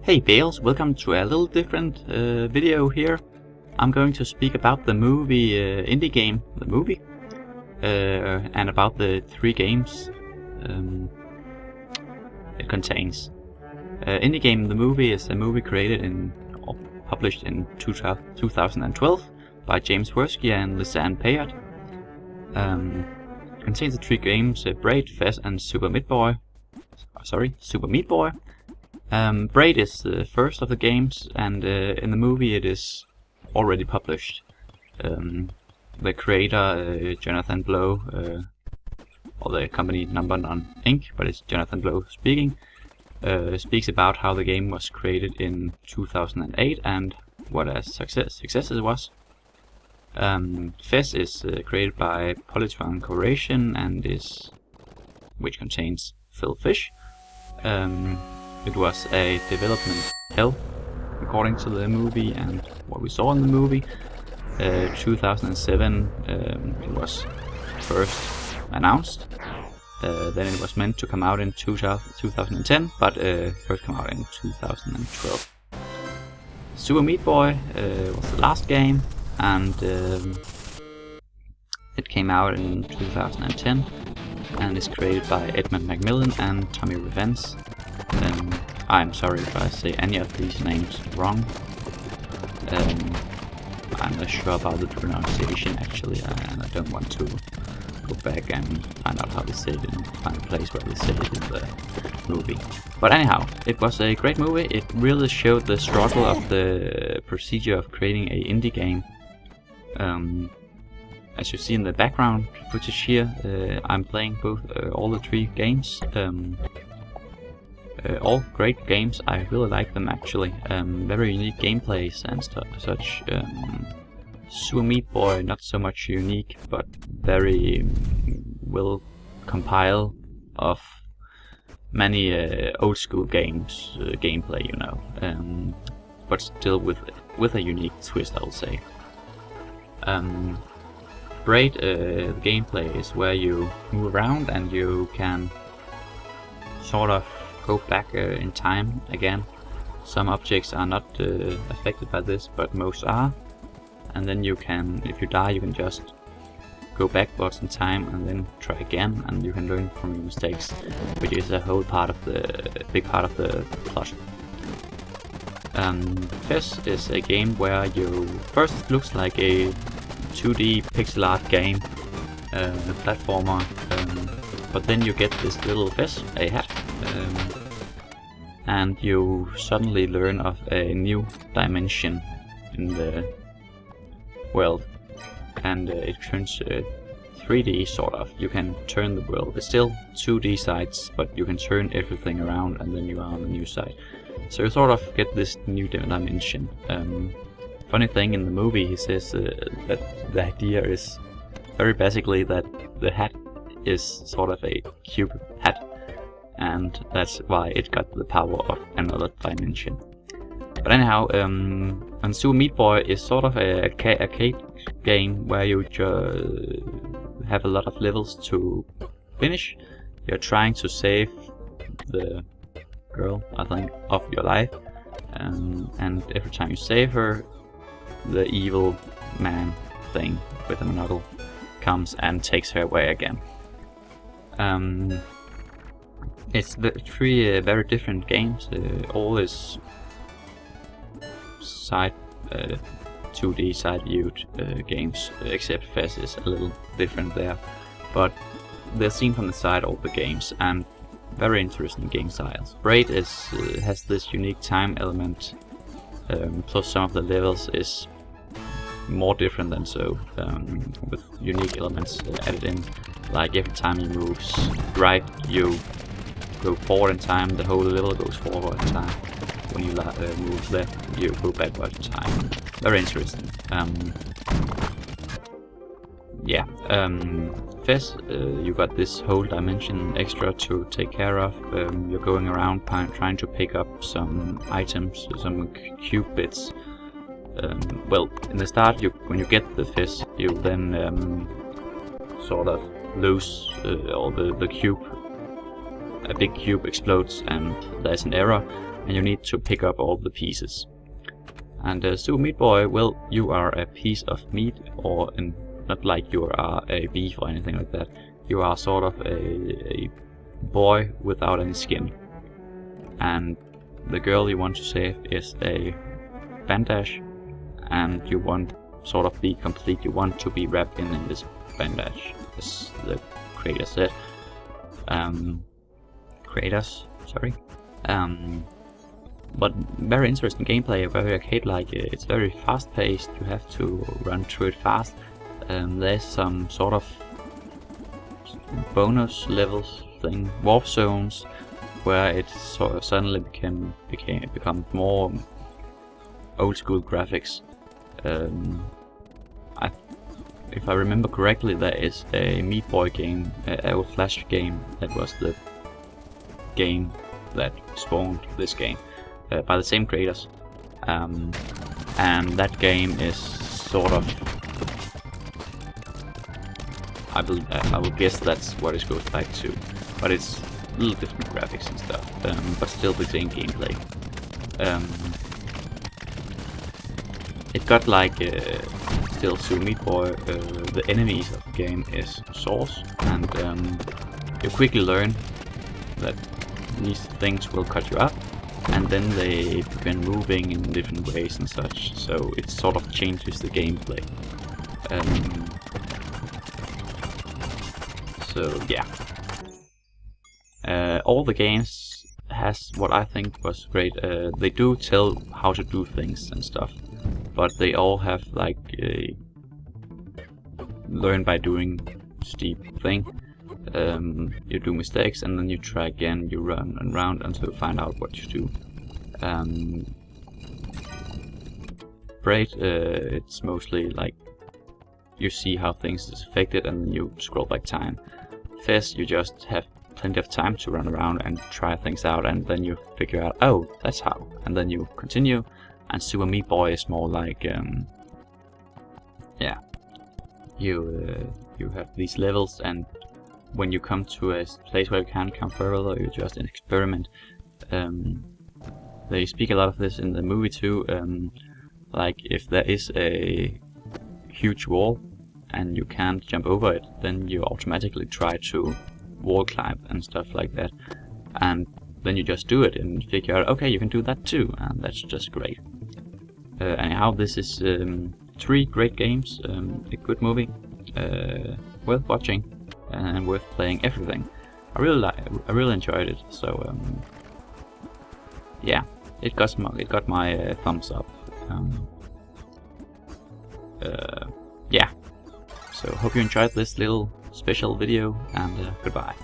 Hey Bales, welcome to a little different video here. I'm going to speak about the movie indie game, the movie, and about the 3 games it contains. Indie game, the movie, is a movie created or published in 2012 by James Worski and Lisanne Payard. It contains the 3 games, Braid, Fez, and Super Meat Boy. Braid is the first of the games, and in the movie it is already published. The creator, Jonathan Blow, or the company Number None Inc., but it's Jonathan Blow speaking, speaks about how the game was created in 2008 and what a success it was. Fez is created by Polytron Corporation and which contains Phil Fish. It was a development hell, according to the movie and what we saw in the movie. 2007 it was first announced. Then it was meant to come out in 2010, but first come out in 2012. Super Meat Boy was the last game, and it came out in 2010 and is created by Edmund Macmillan and Tommy Revens. I'm sorry if I say any of these names wrong. I'm not sure about the pronunciation actually, and I don't want to go back and find out how they say it and find a place where they say it in the movie. But anyhow, it was a great movie. It really showed the struggle of the procedure of creating an indie game. As you see in the background footage here, I'm playing both all the 3 games. All great games. I really like them actually. Very unique gameplays and such. Super Meat Boy, not so much unique, but very well compiled of many old school games gameplay, you know. But still with a unique twist, I would say. Braid, the gameplay is where you move around and you can sort of go back in time again. Some objects are not affected by this, but most are. And then you can, if you die, you can just go backwards in time and then try again, and you can learn from your mistakes, which is a big part of the plot. Fez is a game where you first it looks like a 2D pixel art game, platformer, but then you get this little Fez, a hat, and you suddenly learn of a new dimension in the world, and it turns 3D sort of. You can turn the world. It's still 2D sides, but you can turn everything around and then you are on the new side. So you sort of get this new dimension. Funny thing, in the movie he says that the idea is very basically that the hat is sort of a cube hat, and that's why it got the power of another dimension. But anyhow, and Super Meat Boy is sort of a arcade game where you have a lot of levels to finish. You're trying to save the girl, I think, of your life, and every time you save her, the evil man thing with a monocle comes and takes her away again. It's 3 very different games. All is side 2D side viewed games, except Fez is a little different there, but they're seen from the side all the games, and very interesting game styles. Braid has this unique time element, plus some of the levels is more different than so, with unique elements added in, like every time you move right you go forward in time, the whole level goes forward in time. When you move left, you go backward in time. Very interesting. Fez, you got this whole dimension extra to take care of. You're going around trying to pick up some items, some cube bits. Well, in the start, when you get the Fez, you then sort of lose the cube. A big cube explodes and there's an error, and you need to pick up all the pieces. And Super Meat Boy, well, you are a piece of meat, or not like you are a beef or anything like that. You are sort of a boy without any skin. And the girl you want to save is a bandage, and you want sort of be complete. You want to be wrapped in this bandage, as the creator said. Creators, sorry. But very interesting gameplay, very arcade-like. It's very fast-paced. You have to run through it fast. There's some sort of bonus levels thing, warp zones, where it sort of suddenly becomes more old-school graphics. If I remember correctly, there is a Meat Boy game, a old Flash game, that was the game that spawned this game, by the same creators. And that game is sort of, I will guess that's what it goes back to, but it's a little different graphics and stuff, but still the same gameplay. It got like still Super Meat Boy. The enemies of the game is Sauce, and you quickly learn that these things will cut you up, and then they begin moving in different ways and such. So it sort of changes the gameplay. So yeah, all the games has what I think was great. They do tell how to do things and stuff, but they all have like a learn by doing steep thing. You do mistakes and then you try again, you run around until you find out what you do. Braid, it's mostly like you see how things is affected and then you scroll back time. Fizz, you just have plenty of time to run around and try things out, and then you figure out, oh, that's how, and then you continue. And Super Meat Boy is more like, yeah, you have these levels, and when you come to a place where you can't come further, you just experiment. They speak a lot of this in the movie too. Like if there is a huge wall and you can't jump over it, then you automatically try to wall climb and stuff like that. And then you just do it and figure out, okay, you can do that too, and that's just great. Anyhow, this is 3 great games, a good movie, worth watching, and worth playing everything. I really enjoyed it. So yeah, it got my thumbs up. Yeah, so hope you enjoyed this little special video, and goodbye.